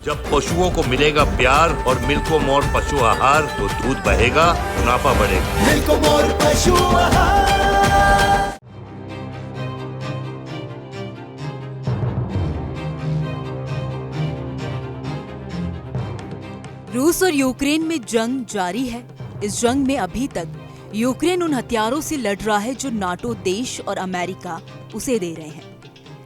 जब पशुओं को मिलेगा प्यार और मिल्को मोर पशु आहार तो दूध बहेगा, मुनाफा बढ़ेगा। मिल्को मोर पशु आहार। रूस और यूक्रेन में जंग जारी है। इस जंग में अभी तक यूक्रेन उन हथियारों से लड़ रहा है जो नाटो देश और अमेरिका उसे दे रहे हैं,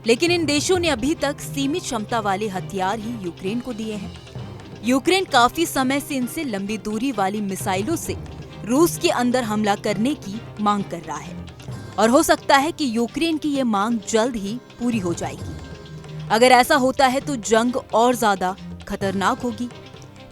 लेकिन इन देशों ने अभी तक सीमित क्षमता वाले हथियार ही यूक्रेन को दिए हैं। यूक्रेन काफी समय से इनसे लंबी दूरी वाली मिसाइलों से रूस के अंदर हमला करने की मांग कर रहा है और हो सकता है कि यूक्रेन की ये मांग जल्द ही पूरी हो जाएगी। अगर ऐसा होता है तो जंग और ज्यादा खतरनाक होगी।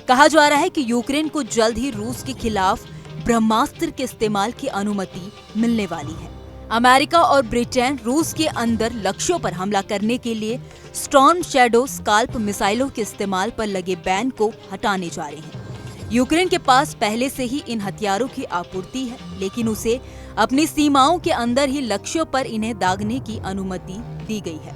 कहा जा रहा है कि यूक्रेन को जल्द ही रूस के खिलाफ ब्रह्मास्त्र के इस्तेमाल की अनुमति मिलने वाली है। अमेरिका और ब्रिटेन रूस के अंदर लक्ष्यों पर हमला करने के लिए स्टॉर्म शैडो स्काल्प मिसाइलों के इस्तेमाल पर लगे बैन को हटाने जा रहे हैं। यूक्रेन के पास पहले से ही इन हथियारों की आपूर्ति है, लेकिन उसे अपनी सीमाओं के अंदर ही लक्ष्यों पर इन्हें दागने की अनुमति दी गई है।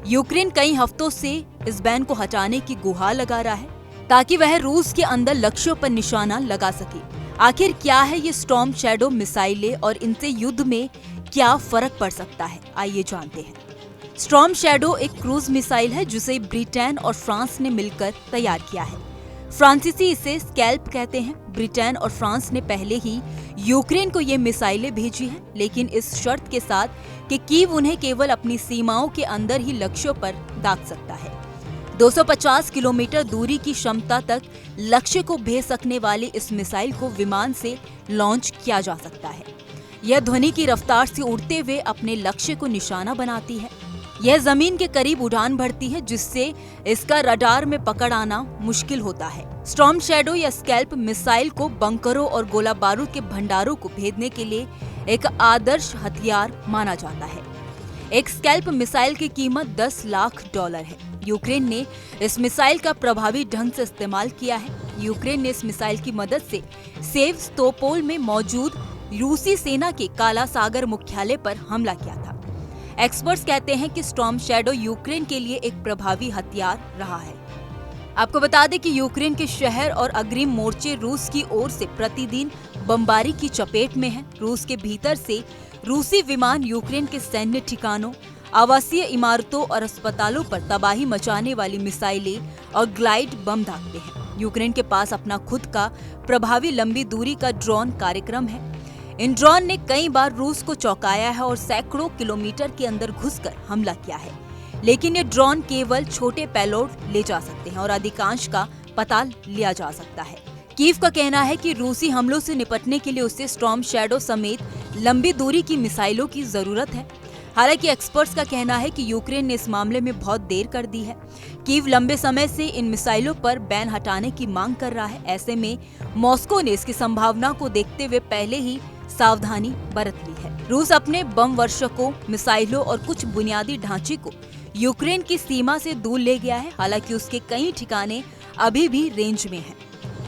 यूक्रेन कई हफ्तों से इस बैन को हटाने की गुहार लगा रहा है ताकि वह रूस के अंदर लक्ष्यों पर निशाना लगा सके। आखिर क्या है ये स्टॉर्म शैडो मिसाइलें और इनसे युद्ध में क्या फर्क पड़ सकता है, आइए जानते हैं। स्टॉर्म शैडो एक क्रूज मिसाइल है जिसे ब्रिटेन और फ्रांस ने मिलकर तैयार किया है। फ्रांसीसी इसे स्कैल्प कहते हैं। ब्रिटेन और फ्रांस ने पहले ही यूक्रेन को ये मिसाइलें भेजी हैं, लेकिन इस शर्त के साथ कि कीव उन्हें केवल अपनी सीमाओं के अंदर ही लक्ष्यों पर दाग सकता है। 250 किलोमीटर दूरी की क्षमता तक लक्ष्य को भेज सकने वाली इस मिसाइल को विमान से लॉन्च किया जा सकता है। यह ध्वनि की रफ्तार से उड़ते हुए अपने लक्ष्य को निशाना बनाती है। यह जमीन के करीब उड़ान भरती है, जिससे इसका रडार में पकड़ आना मुश्किल होता है। स्टॉर्म शैडो या स्कैल्प मिसाइल को बंकरों और गोला बारूद के भंडारों को भेदने के लिए एक आदर्श हथियार माना जाता है। एक स्कैल्प मिसाइल की कीमत $10 लाख है। यूक्रेन ने इस मिसाइल का प्रभावी ढंग से इस्तेमाल किया है। यूक्रेन ने इस मिसाइल की मदद से सेवस्तोपोल में मौजूद रूसी सेना के काला सागर मुख्यालय पर हमला किया था। एक्सपर्ट्स कहते हैं कि स्टॉर्म शैडो यूक्रेन के लिए एक प्रभावी हथियार रहा है। आपको बता दें कि यूक्रेन के शहर और अग्रिम मोर्चे रूस की ओर से प्रतिदिन बमबारी की चपेट में हैं। रूस के भीतर से रूसी विमान यूक्रेन के सैन्य ठिकानों, आवासीय इमारतों और अस्पतालों पर तबाही मचाने वाली मिसाइलें और ग्लाइड बम दागते हैं। यूक्रेन के पास अपना खुद का प्रभावी लंबी दूरी का ड्रोन कार्यक्रम है। इन ड्रोन ने कई बार रूस को चौंकाया है और सैकड़ों किलोमीटर के अंदर घुसकर हमला किया है, लेकिन ये ड्रोन केवल छोटे पेलोड ले जा सकते हैं और अधिकांश का पता लिया जा सकता है। कीव का कहना है कि रूसी हमलों से निपटने के लिए उसे स्टॉर्म शैडो समेत लंबी दूरी की मिसाइलों की जरूरत है। हालांकि एक्सपर्ट्स का कहना है कि यूक्रेन ने इस मामले में बहुत देर कर दी है। कीव लंबे समय से इन मिसाइलों पर बैन हटाने की मांग कर रहा है। ऐसे में मॉस्को ने इसकी संभावना को देखते हुए पहले ही सावधानी बरत ली है। रूस अपने बम वर्षकों, मिसाइलों और कुछ बुनियादी ढांचे को यूक्रेन की सीमा से दूर ले गया है। हालांकि उसके कई ठिकाने अभी भी रेंज में हैं।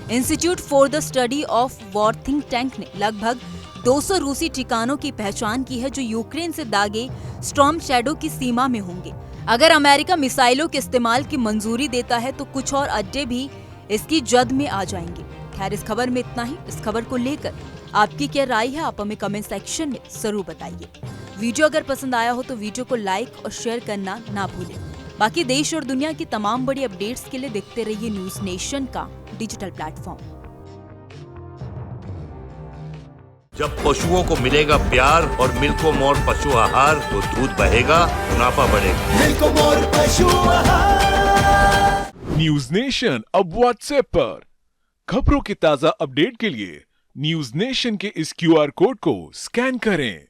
Institute for the study of war think tank ने लगभग 200 रूसी ठिकानों की पहचान की है जो यूक्रेन से दागे स्टॉर्म शैडो की सीमा में होंगे। अगर अमेरिका मिसाइलों के इस्तेमाल की मंजूरी देता है तो कुछ और अड्डे भी इसकी जद में आ जाएंगे। खैर, इस खबर में इतना ही। इस खबर को लेकर आपकी क्या राय है, आप हमें कमेंट सेक्शन में जरूर बताइए। वीडियो अगर पसंद आया हो तो वीडियो को लाइक और शेयर करना ना भूलें। बाकी देश और दुनिया की तमाम बड़ी अपडेट्स के लिए देखते रहिए न्यूज नेशन का डिजिटल प्लेटफॉर्म। जब पशुओं को मिलेगा प्यार और मिल्को मोर पशु आहार तो दूध बहेगा, मुनाफा बढ़ेगा। मिल्को मोर पशु आहार। न्यूज नेशन अब व्हाट्सएप पर खबरों की ताजा अपडेट के लिए न्यूज नेशन के इस QR कोड को स्कैन करें।